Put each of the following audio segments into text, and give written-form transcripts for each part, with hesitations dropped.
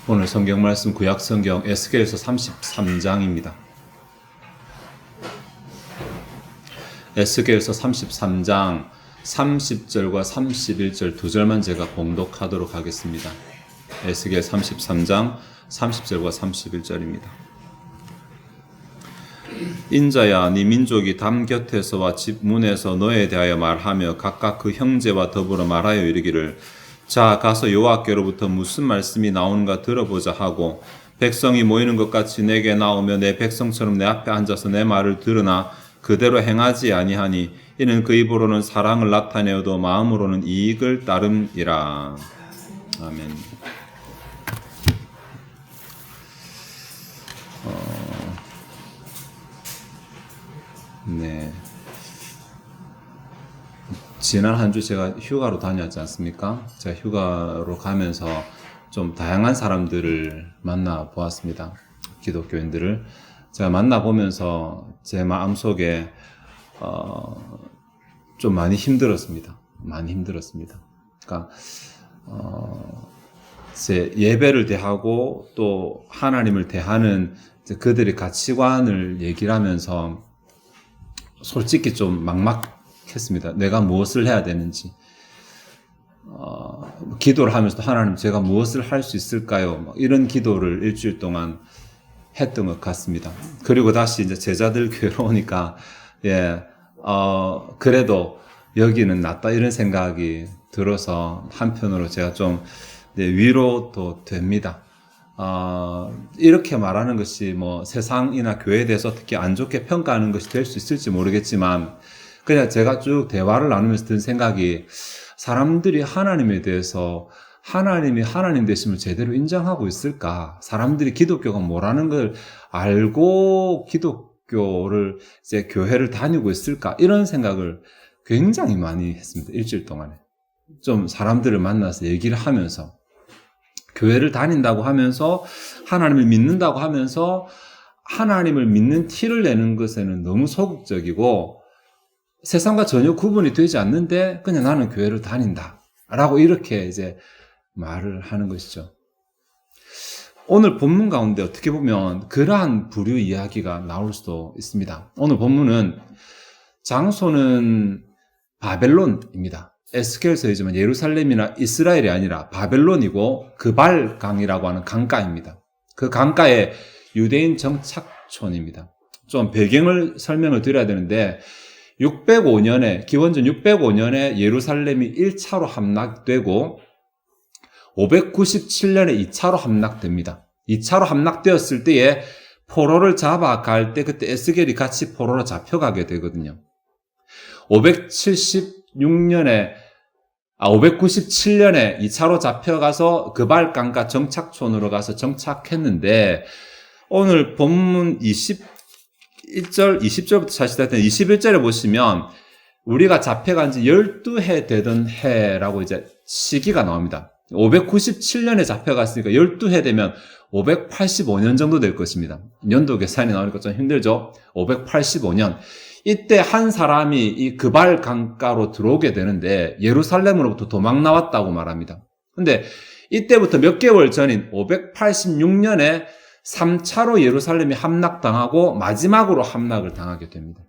오늘 성경 말씀 구약 성경 에스겔서 33장입니다. 에스겔서 33장 30절과 31절 두 절만 제가 봉독하도록 하겠습니다. 에스겔 33장 30절과 31절입니다. 인자야, 네 민족이 담 곁에서와 집 문에서 너에 대하여 말하며 각각 그 형제와 더불어 말하여 이르기를, 자, 가서 여호와께로부터 무슨 말씀이 나오는가 들어보자 하고, 백성이 모이는 것 같이 내게 나오며 내 백성처럼 내 앞에 앉아서 내 말을 들으나 그대로 행하지 아니하니 이는 그 입으로는 사랑을 나타내어도 마음으로는 이익을 따름이라. 아멘. 네. 지난 한 주 제가 휴가로 다녔지 않습니까? 제가 휴가로 가면서 좀 다양한 사람들을 만나 보았습니다. 기독교인들을. 제가 만나보면서 제 마음속에 좀 많이 힘들었습니다. 많이 힘들었습니다. 그러니까 제 예배를 대하고 또 하나님을 대하는 그들의 가치관을 얘기를 하면서 솔직히 좀 막막했습니다. 내가 무엇을 해야 되는지. 기도를 하면서도 하나님, 제가 무엇을 할 수 있을까요? 이런 기도를 일주일 동안 했던 것 같습니다. 그리고 다시 이제 제자들 교회로 오니까, 그래도 여기는 낫다 이런 생각이 들어서 한편으로 제가 좀 위로도 됩니다. 이렇게 말하는 것이 뭐 세상이나 교회에 대해서 어떻게 안 좋게 평가하는 것이 될 수 있을지 모르겠지만, 그냥 제가 쭉 대화를 나누면서 든 생각이, 사람들이 하나님에 대해서 하나님이 하나님 되심을 제대로 인정하고 있을까? 사람들이 기독교가 뭐라는 걸 알고 기독교를 이제 교회를 다니고 있을까? 이런 생각을 굉장히 많이 했습니다. 일주일 동안에. 좀 사람들을 만나서 얘기를 하면서, 교회를 다닌다고 하면서 하나님을 믿는다고 하면서 하나님을 믿는 티를 내는 것에는 너무 소극적이고 세상과 전혀 구분이 되지 않는데 그냥 나는 교회를 다닌다 라고 이렇게 이제 말을 하는 것이죠. 오늘 본문 가운데 어떻게 보면 그러한 부류 이야기가 나올 수도 있습니다. 오늘 본문은 장소는 바벨론입니다. 에스겔서이지만 예루살렘이나 이스라엘이 아니라 바벨론이고 그발강이라고 하는 강가입니다. 그 강가에 유대인 정착촌입니다. 좀 배경을 설명을 드려야 되는데 605년에 기원전 605년에 예루살렘이 1차로 함락되고 597년에 2차로 함락됩니다. 2차로 함락되었을 때에 포로를 잡아갈 때 그때 에스겔이 같이 포로로 잡혀가게 되거든요. 597년에 2차로 잡혀가서 그발강가 정착촌으로 가서 정착했는데, 오늘 본문 20절부터 사실 21절에 보시면 우리가 잡혀간 지 12해 되던 해라고 이제 시기가 나옵니다. 597년에 잡혀갔으니까 12해 되면 585년 정도 될 것입니다. 연도 계산이 나오니까 좀 힘들죠? 585년. 이때 한 사람이 이 그발 강가로 들어오게 되는데 예루살렘으로부터 도망 나왔다고 말합니다. 근데 이때부터 몇 개월 전인 586년에 3차로 예루살렘이 함락당하고 마지막으로 함락을 당하게 됩니다.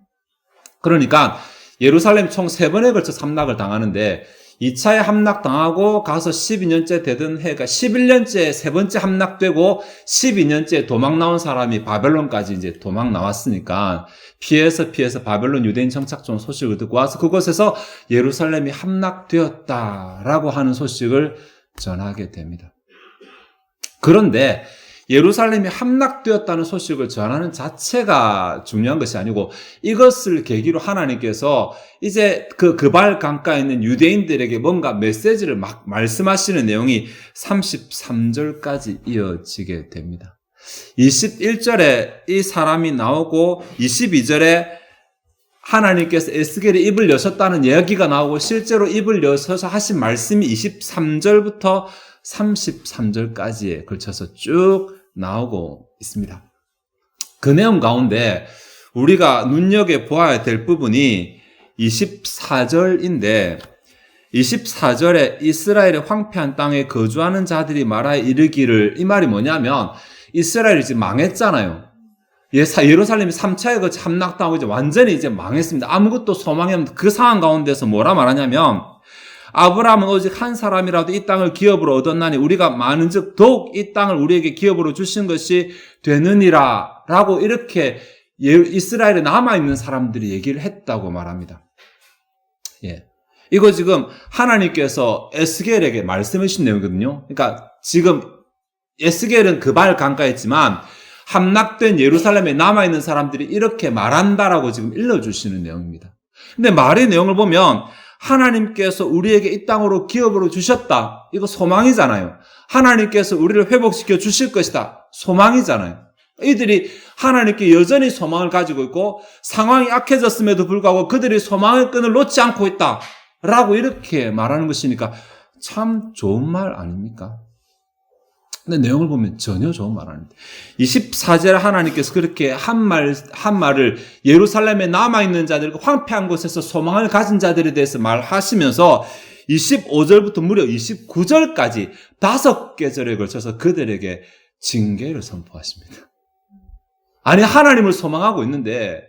그러니까 예루살렘이 총 3번에 걸쳐 함락을 당하는데 2차에 함락당하고 가서 12년째 되던 해가 11년째 세 번째 함락되고 12년째 도망 나온 사람이 바벨론까지 이제 도망 나왔으니까 피해서 바벨론 유대인 정착촌 소식을 듣고 와서 그곳에서 예루살렘이 함락되었다라고 하는 소식을 전하게 됩니다. 그런데 예루살렘이 함락되었다는 소식을 전하는 자체가 중요한 것이 아니고 이것을 계기로 하나님께서 이제 그발 강가에 있는 유대인들에게 뭔가 메시지를 막 말씀하시는 내용이 33절까지 이어지게 됩니다. 21절에 이 사람이 나오고 22절에 하나님께서 에스겔의 입을 여셨다는 이야기가 나오고 실제로 입을 여셔서 하신 말씀이 23절부터 33절까지에 걸쳐서 쭉 나오고 있습니다. 그 내용 가운데 우리가 눈여겨보아야 될 부분이 24절인데 24절에 이스라엘의 황폐한 땅에 거주하는 자들이 말하여 이르기를, 이 말이 뭐냐면 이스라엘이 이제 망했잖아요. 예루살렘이 3차에 그 함락당하고 이제 완전히 이제 망했습니다. 아무것도 소망이 없는 그 상황 가운데서 뭐라 말하냐면, 아브라함은 오직 한 사람이라도 이 땅을 기업으로 얻었나니 우리가 많은즉 더욱 이 땅을 우리에게 기업으로 주신 것이 되느니라 라고 이렇게 이스라엘에 남아있는 사람들이 얘기를 했다고 말합니다. 이거 지금 하나님께서 에스겔에게 말씀해 주신 내용이거든요. 그러니까 지금 에스겔은 그발 강가했지만 함락된 예루살렘에 남아있는 사람들이 이렇게 말한다라고 지금 일러주시는 내용입니다. 근데 말의 내용을 보면 하나님께서 우리에게 이 땅으로 기업으로 주셨다. 이거 소망이잖아요. 하나님께서 우리를 회복시켜 주실 것이다. 소망이잖아요. 이들이 하나님께 여전히 소망을 가지고 있고 상황이 악해졌음에도 불구하고 그들이 소망의 끈을 놓지 않고 있다. 라고 이렇게 말하는 것이니까 참 좋은 말 아닙니까? 근데 내용을 보면 전혀 좋은 말 아닙니다. 24절에 하나님께서 그렇게 한 말을 예루살렘에 남아있는 자들, 황폐한 곳에서 소망을 가진 자들에 대해서 말하시면서 25절부터 무려 29절까지 5계절에 걸쳐서 그들에게 징계를 선포하십니다. 아니, 하나님을 소망하고 있는데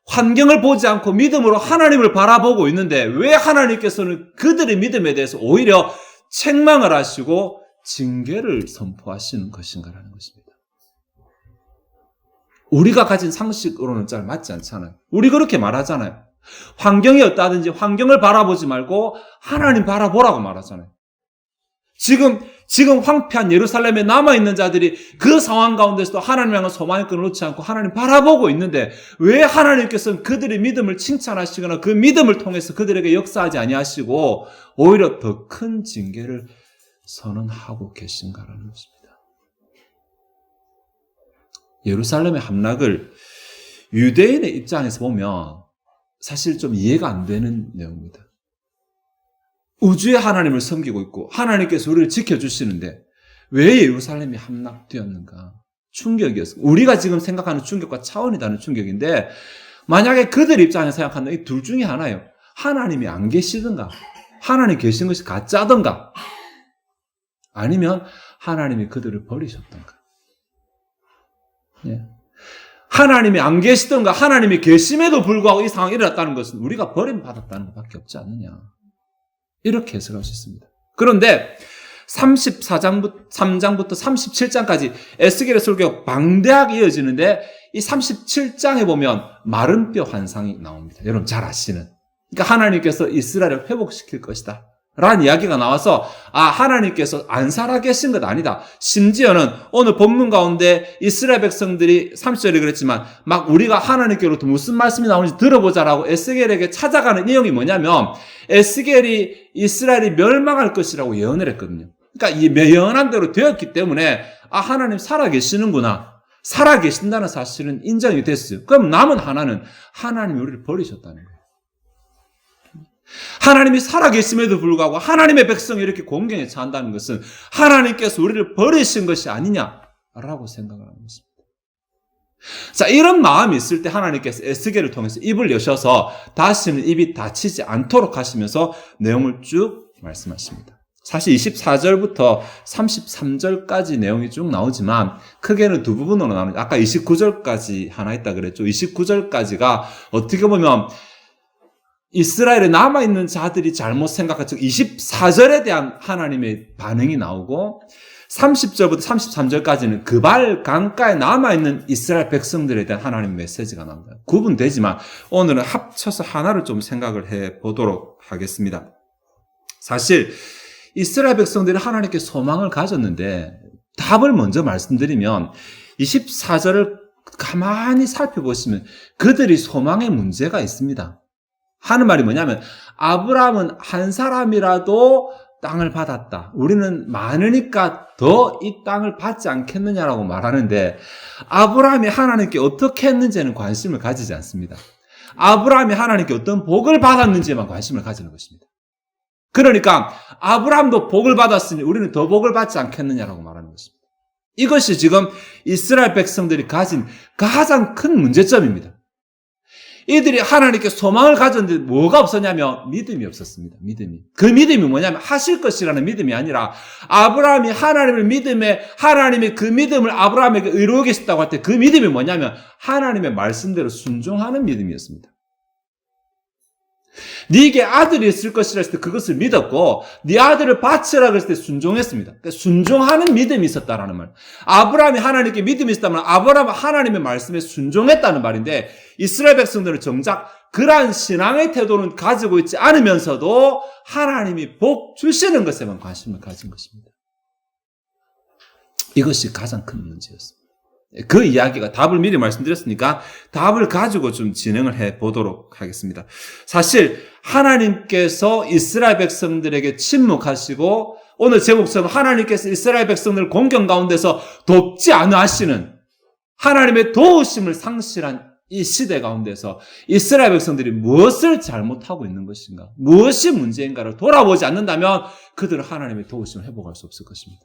환경을 보지 않고 믿음으로 하나님을 바라보고 있는데 왜 하나님께서는 그들의 믿음에 대해서 오히려 책망을 하시고 징계를 선포하시는 것인가라는 것입니다. 우리가 가진 상식으로는 잘 맞지 않잖아요. 우리 그렇게 말하잖아요. 환경이 어떠하든지 환경을 바라보지 말고 하나님 바라보라고 말하잖아요. 지금 황폐한 예루살렘에 남아있는 자들이 그 상황 가운데서도 하나님 향한 소망의 끈을 놓지 않고 하나님 바라보고 있는데 왜 하나님께서는 그들의 믿음을 칭찬하시거나 그 믿음을 통해서 그들에게 역사하지 아니하시고 오히려 더 큰 징계를 선언하고 계신가라는 것입니다. 예루살렘의 함락을 유대인의 입장에서 보면 사실 좀 이해가 안 되는 내용입니다. 우주의 하나님을 섬기고 있고 하나님께서 우리를 지켜주시는데 왜 예루살렘이 함락되었는가? 충격이었어요. 우리가 지금 생각하는 충격과 차원이 다른 충격인데 만약에 그들 입장에서 생각하는 이 둘 중에 하나예요. 하나님이 안 계시든가 하나님 계신 것이 가짜든가 아니면 하나님이 그들을 버리셨던가. 하나님이 안 계시던가 하나님이 계심에도 불구하고 이 상황이 일어났다는 것은 우리가 버림받았다는 것밖에 없지 않느냐. 이렇게 해석할 수 있습니다. 그런데 3장부터 37장까지 에스겔의 설교가 방대하게 이어지는데 이 37장에 보면 마른 뼈 환상이 나옵니다. 여러분 잘 아시는. 그러니까 하나님께서 이스라엘을 회복시킬 것이다. 라는 이야기가 나와서 하나님께서 안 살아계신 것 아니다. 심지어는 오늘 본문 가운데 이스라엘 백성들이 30절에 그랬지만 막 우리가 하나님께로부터 무슨 말씀이 나오는지 들어보자라고 에스겔에게 찾아가는 내용이 뭐냐면 에스겔이 이스라엘이 멸망할 것이라고 예언을 했거든요. 그러니까 이 예언한 대로 되었기 때문에 하나님 살아계시는구나. 살아계신다는 사실은 인정이 됐어요. 그럼 남은 하나는 하나님이 우리를 버리셨다는 거예요. 하나님이 살아계심에도 불구하고 하나님의 백성이 이렇게 공경에 처한다는 것은 하나님께서 우리를 버리신 것이 아니냐라고 생각을 하는 것입니다. 자, 이런 마음이 있을 때 하나님께서 에스겔을 통해서 입을 여셔서 다시는 입이 닫히지 않도록 하시면서 내용을 쭉 말씀하십니다. 사실 24절부터 33절까지 내용이 쭉 나오지만 크게는 두 부분으로 나눕니다. 아까 29절까지 하나 있다 그랬죠. 29절까지가 어떻게 보면 이스라엘에 남아있는 자들이 잘못 생각한 즉 24절에 대한 하나님의 반응이 나오고 30절부터 33절까지는 그발 강가에 남아있는 이스라엘 백성들에 대한 하나님의 메시지가 나옵니다. 구분되지만 오늘은 합쳐서 하나를 좀 생각을 해보도록 하겠습니다. 사실 이스라엘 백성들이 하나님께 소망을 가졌는데 답을 먼저 말씀드리면 24절을 가만히 살펴보시면 그들이 소망에 문제가 있습니다. 하는 말이 뭐냐면 아브라함은 한 사람이라도 땅을 받았다. 우리는 많으니까 더 이 땅을 받지 않겠느냐라고 말하는데 아브라함이 하나님께 어떻게 했는지에는 관심을 가지지 않습니다. 아브라함이 하나님께 어떤 복을 받았는지에만 관심을 가지는 것입니다. 그러니까 아브라함도 복을 받았으니 우리는 더 복을 받지 않겠느냐라고 말하는 것입니다. 이것이 지금 이스라엘 백성들이 가진 가장 큰 문제점입니다. 이들이 하나님께 소망을 가졌는데 뭐가 없었냐면 믿음이 없었습니다. 믿음이. 그 믿음이 뭐냐면 하실 것이라는 믿음이 아니라 아브라함이 하나님을 믿음에 하나님이 그 믿음을 아브라함에게 이루어 계셨다고 할 때 그 믿음이 뭐냐면 하나님의 말씀대로 순종하는 믿음이었습니다. 네게 아들이 있을 것이라 했을 때 그것을 믿었고 네 아들을 바치라 그랬을 때 순종했습니다. 그러니까 순종하는 믿음이 있었다라는 말. 아브라함이 하나님께 믿음이 있었다면 아브라함은 하나님의 말씀에 순종했다는 말인데 이스라엘 백성들은 정작 그러한 신앙의 태도는 가지고 있지 않으면서도 하나님이 복 주시는 것에만 관심을 가진 것입니다. 이것이 가장 큰 문제였습니다. 그 이야기가 답을 미리 말씀드렸으니까 답을 가지고 좀 진행을 해 보도록 하겠습니다. 사실 하나님께서 이스라엘 백성들에게 침묵하시고 오늘 제목처럼 하나님께서 이스라엘 백성들 공경 가운데서 돕지 않아 하시는 하나님의 도우심을 상실한 이 시대 가운데서 이스라엘 백성들이 무엇을 잘못하고 있는 것인가, 무엇이 문제인가를 돌아보지 않는다면 그들은 하나님의 도우심을 회복할 수 없을 것입니다.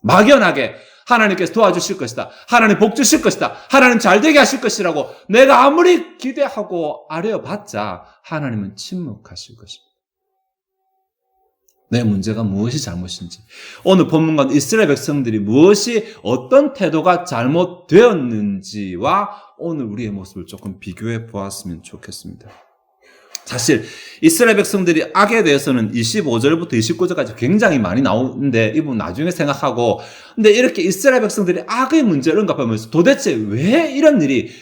막연하게 하나님께서 도와주실 것이다, 하나님 복 주실 것이다, 하나님 잘되게 하실 것이라고 내가 아무리 기대하고 아뢰어봤자 하나님은 침묵하실 것입니다. 내 문제가 무엇이 잘못인지, 오늘 본문 가운데 이스라엘 백성들이 무엇이 어떤 태도가 잘못되었는지와 오늘 우리의 모습을 조금 비교해 보았으면 좋겠습니다. 사실 이스라엘 백성들이 악에 대해서는 25절부터 29절까지 굉장히 많이 나오는데 이 부분 나중에 생각하고, 근데 이렇게 이스라엘 백성들이 악의 문제를 언급하면서 도대체 왜 이런 일이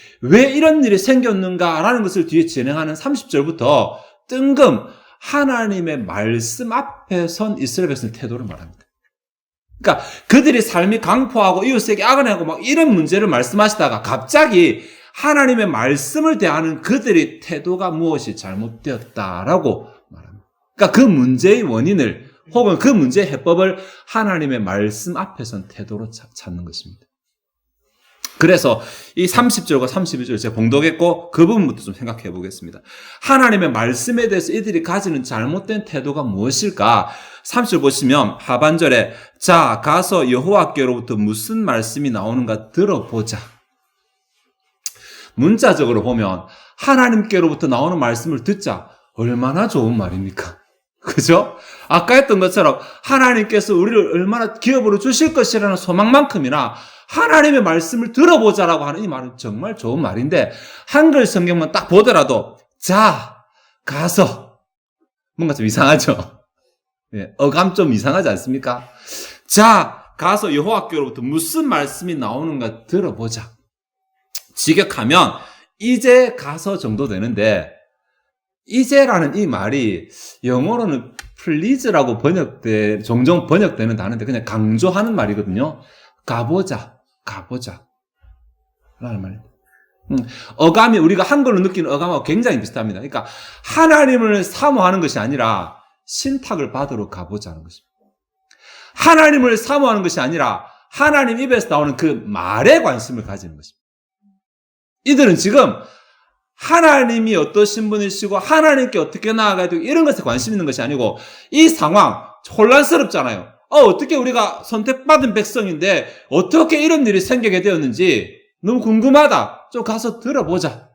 생겼는가라는 것을 뒤에 진행하는 30절부터 뜬금 하나님의 말씀 앞에 선 이스라엘 백성의 태도를 말합니다. 그러니까 그들이 삶이 강포하고 이웃에게 악을 행하고 막 이런 문제를 말씀하시다가 갑자기 하나님의 말씀을 대하는 그들의 태도가 무엇이 잘못되었다라고 말합니다. 그러니까 그 문제의 원인을 혹은 그 문제의 해법을 하나님의 말씀 앞에 선 태도로 찾는 것입니다. 그래서 이 30절과 31절 제가 봉독했고 그 부분부터 좀 생각해 보겠습니다. 하나님의 말씀에 대해서 이들이 가지는 잘못된 태도가 무엇일까? 30절 보시면 하반절에 자 가서 여호와께로부터 무슨 말씀이 나오는가 들어보자. 문자적으로 보면 하나님께로부터 나오는 말씀을 듣자 얼마나 좋은 말입니까? 그죠? 아까 했던 것처럼 하나님께서 우리를 얼마나 기업으로 주실 것이라는 소망만큼이나 하나님의 말씀을 들어보자라고 하는 이 말은 정말 좋은 말인데 한글 성경만 딱 보더라도 자 가서 뭔가 좀 이상하죠? 예, 어감 좀 이상하지 않습니까? 자 가서 여호와께로부터 무슨 말씀이 나오는가 들어보자. 직역하면 이제 가서 정도 되는데 이제라는 이 말이 영어로는 please라고 종종 번역되는 단어인데 그냥 강조하는 말이거든요. 가보자 라는 말입니다. 어감이 우리가 한글로 느끼는 어감하고 굉장히 비슷합니다. 그러니까 하나님을 사모하는 것이 아니라 신탁을 받으러 가보자는 것입니다. 하나님을 사모하는 것이 아니라 하나님 입에서 나오는 그 말에 관심을 가지는 것입니다. 이들은 지금 하나님이 어떠신 분이시고 하나님께 어떻게 나아가야 되고 이런 것에 관심 있는 것이 아니고 이 상황 혼란스럽잖아요. 어떻게 우리가 선택받은 백성인데 어떻게 이런 일이 생기게 되었는지 너무 궁금하다. 좀 가서 들어보자.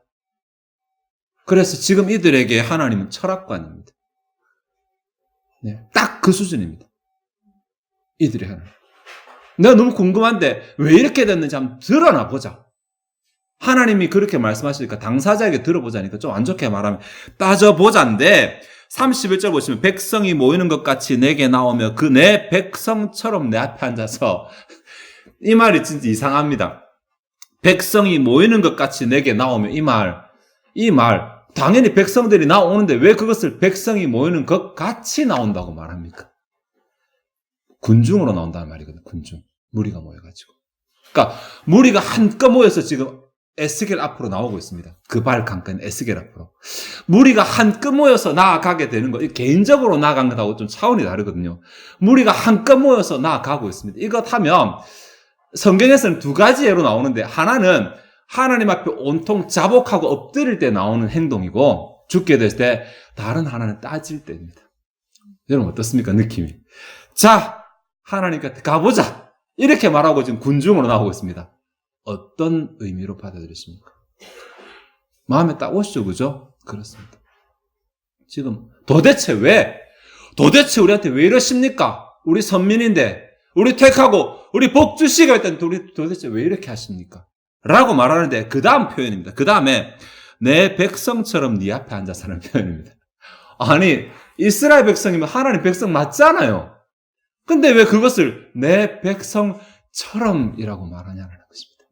그래서 지금 이들에게 하나님은 철학관입니다. 네, 딱 그 수준입니다. 이들의 하나님. 내가 너무 궁금한데 왜 이렇게 됐는지 한번 드러나 보자. 하나님이 그렇게 말씀하시니까 당사자에게 들어보자니까 좀 안 좋게 말하면 따져보자인데 31절 보시면 백성이 모이는 것 같이 내게 나오며 그 내 백성처럼 내 앞에 앉아서 이 말이 진짜 이상합니다. 백성이 모이는 것 같이 내게 나오며 이 말 당연히 백성들이 나오는데 왜 그것을 백성이 모이는 것 같이 나온다고 말합니까? 군중으로 나온다는 말이거든요. 군중. 무리가 모여가지고. 그러니까 무리가 한껏 모여서 지금 에스겔 앞으로 나오고 있습니다. 그 발 강가인 에스겔 앞으로. 무리가 한껏 모여서 나아가게 되는 거, 개인적으로 나아간 것하고 좀 차원이 다르거든요. 무리가 한껏 모여서 나아가고 있습니다. 이것 하면 성경에서는 두 가지 예로 나오는데 하나는 하나님 앞에 온통 자복하고 엎드릴 때 나오는 행동이고 죽게 됐을 때 다른 하나는 따질 때입니다. 여러분 어떻습니까? 느낌이. 자, 하나님께 가보자. 이렇게 말하고 지금 군중으로 나오고 있습니다. 어떤 의미로 받아들이십니까? 마음에 딱 오시죠, 그죠? 그렇습니다. 지금 도대체 우리한테 왜 이러십니까? 우리 선민인데, 우리 택하고, 우리 복 주시가 있다는데 우리 도대체 왜 이렇게 하십니까? 라고 말하는데 그 다음 표현입니다. 그 다음에 내 백성처럼 네 앞에 앉아 사는 표현입니다. 아니, 이스라엘 백성이면 하나님 백성 맞잖아요. 근데 왜 그것을 내 백성처럼이라고 말하냐는 것입니다.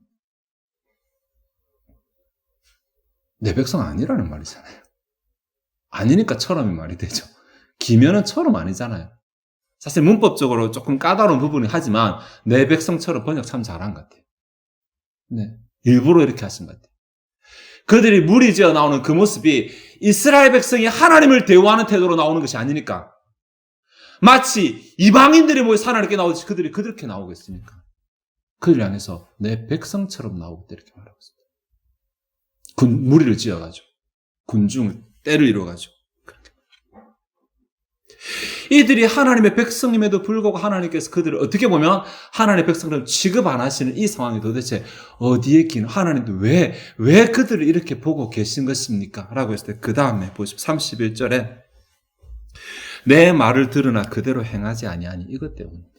내 백성 아니라는 말이잖아요. 아니니까 처럼이 말이 되죠. 기면은 처럼 아니잖아요. 사실 문법적으로 조금 까다로운 부분이 하지만 내 백성처럼 번역 참 잘한 것 같아요. 네, 일부러 이렇게 하신 것 같아요. 그들이 무리지어 나오는 그 모습이 이스라엘 백성이 하나님을 대우하는 태도로 나오는 것이 아니니까 마치 이방인들이 모여 하나님께 나오듯이 그들이 그렇게 나오겠습니까? 그들을 향해서 내 백성처럼 나오고 이렇게 말하고 있습니다. 무리를 지어가지고 군중을 때를 이뤄가지고 이들이 하나님의 백성임에도 불구하고 하나님께서 그들을 어떻게 보면 하나님의 백성처럼 취급 안 하시는 이 상황이 도대체 어디에 긴 하나님도 왜 그들을 이렇게 보고 계신 것입니까? 라고 했을 때 그 다음에 보십시오. 31절에 내 말을 들으나 그대로 행하지 아니하니 이것 때문입니다.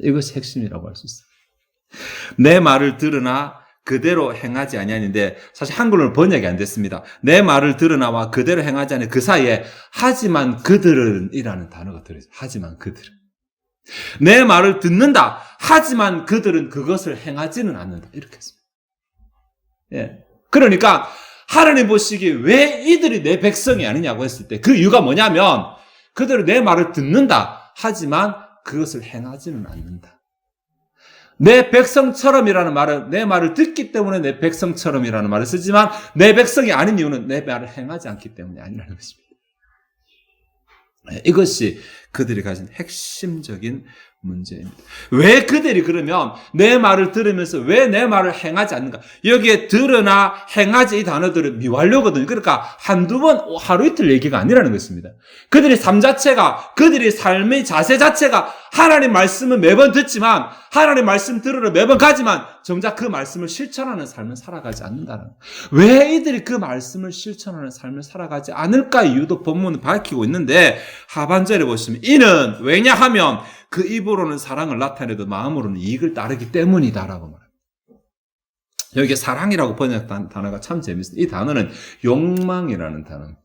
이것이 핵심이라고 할 수 있어요. 내 말을 들으나 그대로 행하지 아니하는데 사실 한글로는 번역이 안 됐습니다. 내 말을 들으나와 그대로 행하지 아니 그 사이에 하지만 그들은 이라는 단어가 들어있어요. 하지만 그들은. 내 말을 듣는다. 하지만 그들은 그것을 행하지는 않는다. 이렇게 했습니다. 예. 그러니까 하나님 보시기에 왜 이들이 내 백성이 아니냐고 했을 때 그 이유가 뭐냐면 그들은 내 말을 듣는다. 하지만 그것을 행하지는 않는다. 내 백성처럼이라는 말은 내 말을 듣기 때문에 내 백성처럼이라는 말을 쓰지만 내 백성이 아닌 이유는 내 말을 행하지 않기 때문에 아니라는 것입니다. 이것이 그들이 가진 핵심적인 문제입니다. 왜 그들이 그러면 내 말을 들으면서 왜 내 말을 행하지 않는가? 여기에 들으나 행하지 이 단어들은 미완료거든요. 그러니까 한두 번 하루 이틀 얘기가 아니라는 것입니다. 그들의 삶 자체가 그들의 삶의 자세 자체가 하나님 말씀은 매번 듣지만 하나님 말씀 들으러 매번 가지만 정작 그 말씀을 실천하는 삶을 살아가지 않는다는 왜 이들이 그 말씀을 실천하는 삶을 살아가지 않을까 이유도 본문은 밝히고 있는데 하반절에 보시면 이는 왜냐하면 그 입으로는 사랑을 나타내도 마음으로는 이익을 따르기 때문이다라고 말합니다. 여기에 사랑이라고 번역한 단어가 참 재밌습니다. 이 단어는 욕망이라는 단어입니다.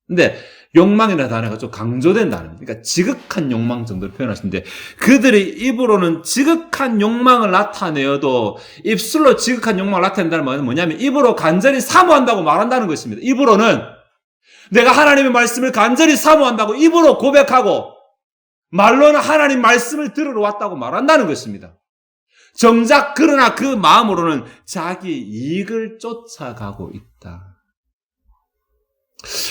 근데 욕망이라는 단어가 좀 강조된 단어입니다. 그러니까 지극한 욕망 정도로 표현하시는데 그들이 입으로는 지극한 욕망을 나타내어도 입술로 지극한 욕망을 나타낸다는 말은 뭐냐면 입으로 간절히 사모한다고 말한다는 것입니다. 입으로는 내가 하나님의 말씀을 간절히 사모한다고 입으로 고백하고 말로는 하나님 말씀을 들으러 왔다고 말한다는 것입니다. 정작 그러나 그 마음으로는 자기 이익을 쫓아가고 있다.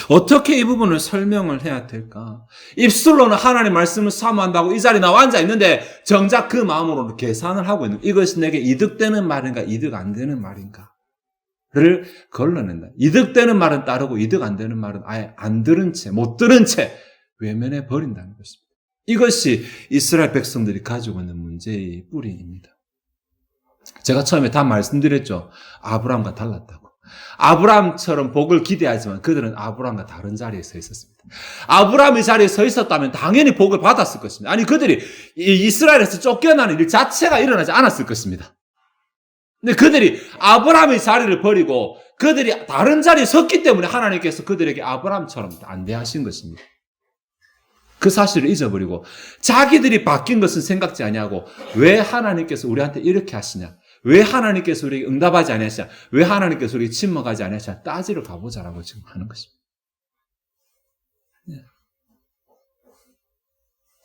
어떻게 이 부분을 설명을 해야 될까? 입술로는 하나님 말씀을 사모한다고 이 자리에 나와 앉아 있는데 정작 그 마음으로는 계산을 하고 있는 이것이 내게 이득되는 말인가 이득 안 되는 말인가 를 걸러낸다. 이득되는 말은 따르고 이득 안 되는 말은 아예 안 들은 채 못 들은 채 외면해 버린다는 것입니다. 이것이 이스라엘 백성들이 가지고 있는 문제의 뿌리입니다. 제가 처음에 다 말씀드렸죠. 아브라함과 달랐다고. 아브라함처럼 복을 기대하지만 그들은 아브라함과 다른 자리에 서 있었습니다. 아브라함의 자리에 서 있었다면 당연히 복을 받았을 것입니다. 아니 그들이 이스라엘에서 쫓겨나는 일 자체가 일어나지 않았을 것입니다. 근데 그들이 아브라함의 자리를 버리고 그들이 다른 자리에 섰기 때문에 하나님께서 그들에게 아브라함처럼 안대하신 것입니다. 그 사실을 잊어버리고 자기들이 바뀐 것은 생각지 아니하고 왜 하나님께서 우리한테 이렇게 하시냐? 왜 하나님께서 우리에게 응답하지 아니하시냐? 왜 하나님께서 우리에게 침묵하지 아니하시냐? 따지러 가보자라고 지금 하는 것입니다.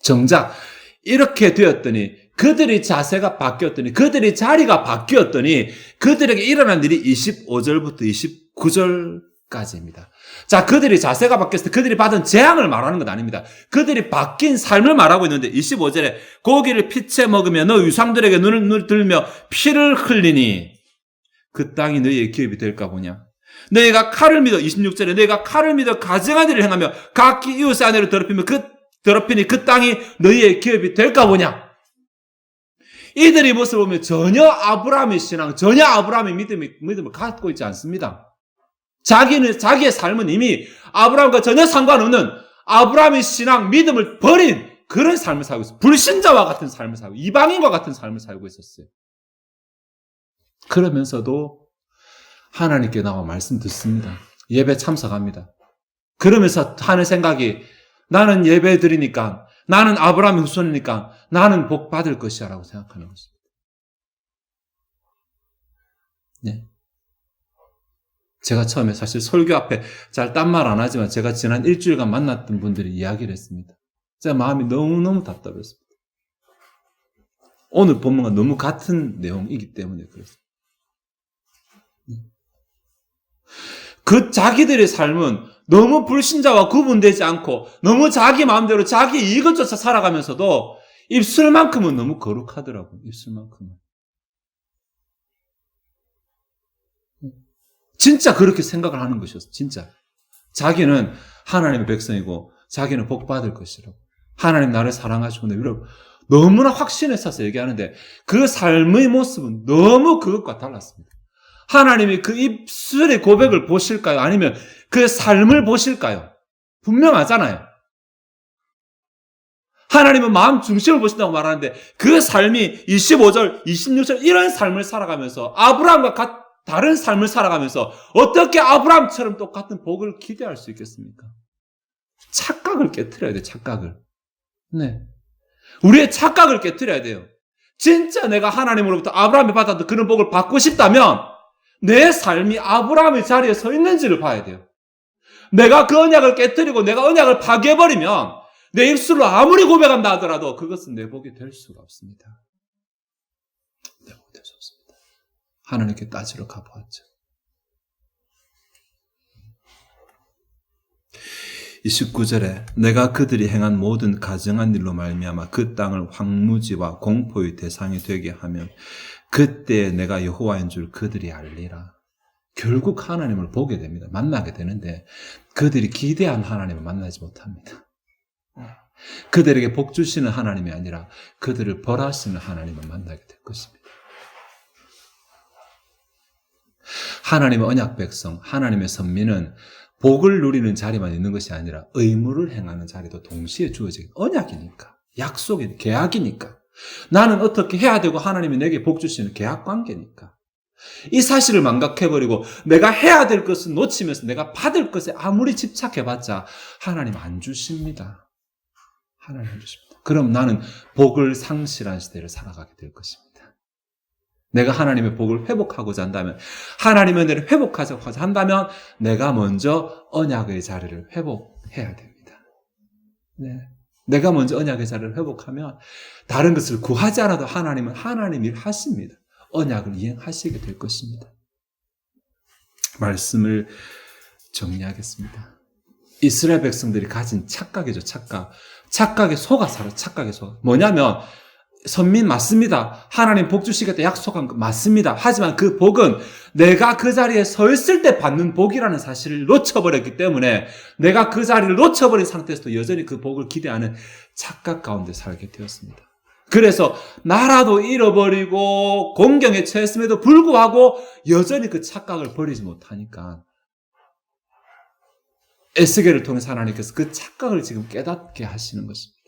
정작 이렇게 되었더니 그들의 자세가 바뀌었더니 그들의 자리가 바뀌었더니 그들에게 일어난 일이 25절부터 29절까지입니다. 자, 그들의 자세가 바뀌었을 때 그들이 받은 재앙을 말하는 것 아닙니다. 그들이 바뀐 삶을 말하고 있는데 25절에 고기를 피채 먹으며 너 유상들에게 눈을 들며 피를 흘리니 그 땅이 너희의 기업이 될까 보냐. 너희가 칼을 믿어 26절에 너희가 칼을 믿어 가증한 일을 행하며 각기 이웃의 아내를 더럽히니 그 땅이 너희의 기업이 될까 보냐. 이들의 모습을 보면 전혀 아브라함의 신앙, 전혀 아브라함의 믿음을 갖고 있지 않습니다. 자기의 삶은 이미 아브라함과 전혀 상관없는 아브라함의 신앙, 믿음을 버린 그런 삶을 살고 있어요. 불신자와 같은 삶을 살고, 이방인과 같은 삶을 살고 있었어요. 그러면서도 하나님께 나와 말씀 듣습니다. 예배 참석합니다. 그러면서 하는 생각이, 나는 예배 드리니까, 나는 아브라함의 후손이니까 나는 복 받을 것이야 라고 생각하는 것입니다. 네. 제가 처음에 사실 설교 앞에 잘 딴 말 안 하지만 제가 지난 일주일간 만났던 분들이 이야기를 했습니다. 제 마음이 너무너무 답답했습니다. 오늘 본문과 너무 같은 내용이기 때문에 그렇습니다. 그 자기들의 삶은 너무 불신자와 구분되지 않고 너무 자기 마음대로 자기 이익을 쫓아 살아가면서도 입술만큼은 너무 거룩하더라고요. 입술만큼은. 진짜 그렇게 생각을 하는 것이었어요. 진짜. 자기는 하나님의 백성이고 자기는 복 받을 것이라고. 하나님 나를 사랑하시고 이러고 너무나 확신에 차서 얘기하는데 그 삶의 모습은 너무 그것과 달랐습니다. 하나님이 그 입술의 고백을 보실까요? 아니면 그 삶을 보실까요? 분명하잖아요. 하나님은 마음 중심을 보신다고 말하는데 그 삶이 25절, 26절 이런 삶을 살아가면서 아브라함과 다른 삶을 살아가면서 어떻게 아브라함처럼 똑같은 복을 기대할 수 있겠습니까? 착각을 깨트려야 돼요. 착각을. 네. 우리의 착각을 깨트려야 돼요. 진짜 내가 하나님으로부터 아브라함이 받았던 그런 복을 받고 싶다면 내 삶이 아브라함의 자리에 서 있는지를 봐야 돼요. 내가 그 언약을 깨뜨리고 내가 언약을 파괴해버리면 내 입술로 아무리 고백한다 하더라도 그것은 내 복이 될 수가 없습니다. 내 복이 될 수 없습니다. 하나님께 따지러 가보았죠. 29절에 내가 그들이 행한 모든 가증한 일로 말미암아 그 땅을 황무지와 공포의 대상이 되게 하면 그때 내가 여호와인 줄 그들이 알리라. 결국 하나님을 보게 됩니다. 만나게 되는데 그들이 기대한 하나님을 만나지 못합니다. 그들에게 복 주시는 하나님이 아니라 그들을 벌하시는 하나님을 만나게 될 것입니다. 하나님의 언약 백성, 하나님의 선민은 복을 누리는 자리만 있는 것이 아니라 의무를 행하는 자리도 동시에 주어진 언약이니까, 약속이니까, 계약이니까. 나는 어떻게 해야 되고 하나님이 내게 복 주시는 계약 관계니까. 이 사실을 망각해버리고 내가 해야 될 것을 놓치면서 내가 받을 것에 아무리 집착해봤자 하나님 안 주십니다. 하나님 안 주십니다. 그럼 나는 복을 상실한 시대를 살아가게 될 것입니다. 내가 하나님의 복을 회복하고자 한다면, 하나님의 은혜를 회복하고자 한다면 내가 먼저 언약의 자리를 회복해야 됩니다. 네. 내가 먼저 언약의 자리를 회복하면 다른 것을 구하지 않아도 하나님은 하나님 일 하십니다. 언약을 이행하시게 될 것입니다. 말씀을 정리하겠습니다. 이스라엘 백성들이 가진 착각이죠. 착각에 속아서 착각에 속아. 뭐냐면 선민 맞습니다. 하나님 복 주시겠다 약속한 거 맞습니다. 하지만 그 복은 내가 그 자리에 서 있을 때 받는 복이라는 사실을 놓쳐버렸기 때문에 내가 그 자리를 놓쳐버린 상태에서도 여전히 그 복을 기대하는 착각 가운데 살게 되었습니다. 그래서 나라도 잃어버리고 공경에 처했음에도 불구하고 여전히 그 착각을 버리지 못하니까 에스겔을 통해서 하나님께서 그 착각을 지금 깨닫게 하시는 것입니다.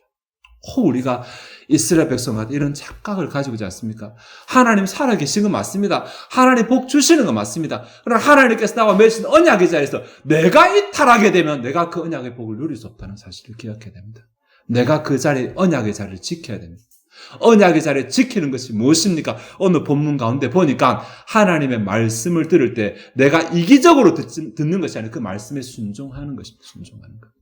우리가 이스라엘 백성과 이런 착각을 가지고 있지 않습니까? 하나님 살아계신 건 맞습니다. 하나님 복 주시는 건 맞습니다. 그러나 하나님께서 나와 맺으신 언약의 자리에서 내가 이탈하게 되면 내가 그 언약의 복을 누릴 수 없다는 사실을 기억해야 됩니다. 내가 그 자리, 언약의 자리를 지켜야 됩니다. 언약의 자리를 지키는 것이 무엇입니까? 오늘 본문 가운데 보니까 하나님의 말씀을 들을 때 내가 이기적으로 듣는 것이 아니라 그 말씀에 순종하는 것입니다. 순종하는 것.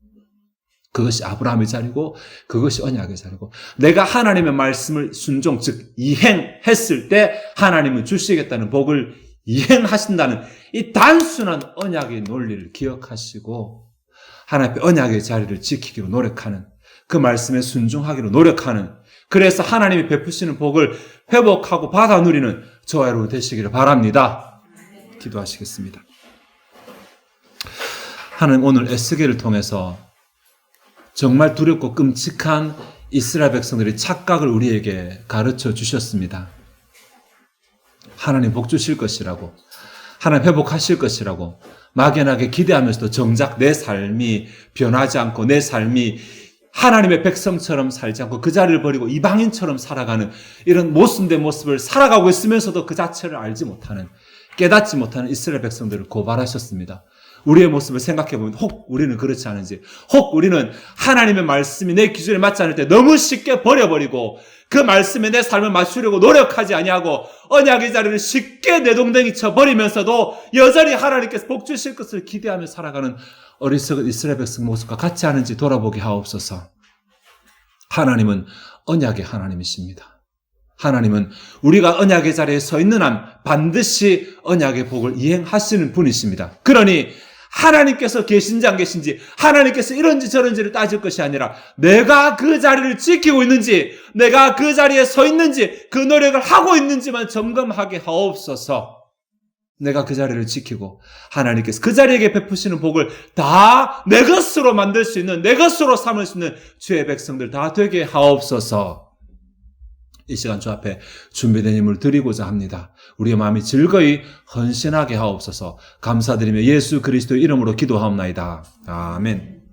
그것이 아브라함의 자리고 그것이 언약의 자리고 내가 하나님의 말씀을 순종, 즉 이행했을 때 하나님은 주시겠다는 복을 이행하신다는 이 단순한 언약의 논리를 기억하시고 하나님의 언약의 자리를 지키기로 노력하는, 그 말씀에 순종하기로 노력하는, 그래서 하나님이 베푸시는 복을 회복하고 받아 누리는 저와 여러분 되시기를 바랍니다. 기도하시겠습니다. 하나님 오늘 에스겔을 통해서 정말 두렵고 끔찍한 이스라엘 백성들이 착각을 우리에게 가르쳐 주셨습니다. 하나님 복 주실 것이라고, 하나님 회복하실 것이라고 막연하게 기대하면서도 정작 내 삶이 변하지 않고 내 삶이 하나님의 백성처럼 살지 않고 그 자리를 버리고 이방인처럼 살아가는 이런 모순된 모습을 살아가고 있으면서도 그 자체를 알지 못하는, 깨닫지 못하는 이스라엘 백성들을 고발하셨습니다. 우리의 모습을 생각해보면 혹 우리는 그렇지 않은지, 혹 우리는 하나님의 말씀이 내 기준에 맞지 않을 때 너무 쉽게 버려버리고 그 말씀에 내 삶을 맞추려고 노력하지 아니하고 언약의 자리를 쉽게 내동댕이 쳐버리면서도 여전히 하나님께서 복 주실 것을 기대하며 살아가는 어리석은 이스라엘 백성 모습과 같지 않은지 돌아보게 하옵소서. 하나님은 언약의 하나님이십니다. 하나님은 우리가 언약의 자리에 서 있는 한 반드시 언약의 복을 이행하시는 분이십니다. 그러니 하나님께서 계신지 안 계신지, 하나님께서 이런지 저런지를 따질 것이 아니라 내가 그 자리를 지키고 있는지, 내가 그 자리에 서 있는지, 그 노력을 하고 있는지만 점검하게 하옵소서. 내가 그 자리를 지키고 하나님께서 그 자리에게 베푸시는 복을 다 내 것으로 만들 수 있는, 내 것으로 삼을 수 있는 주의 백성들 다 되게 하옵소서. 이 시간 주 앞에 준비된 힘을 드리고자 합니다. 우리의 마음이 즐거이 헌신하게 하옵소서. 감사드리며 예수 그리스도의 이름으로 기도하옵나이다. 아멘.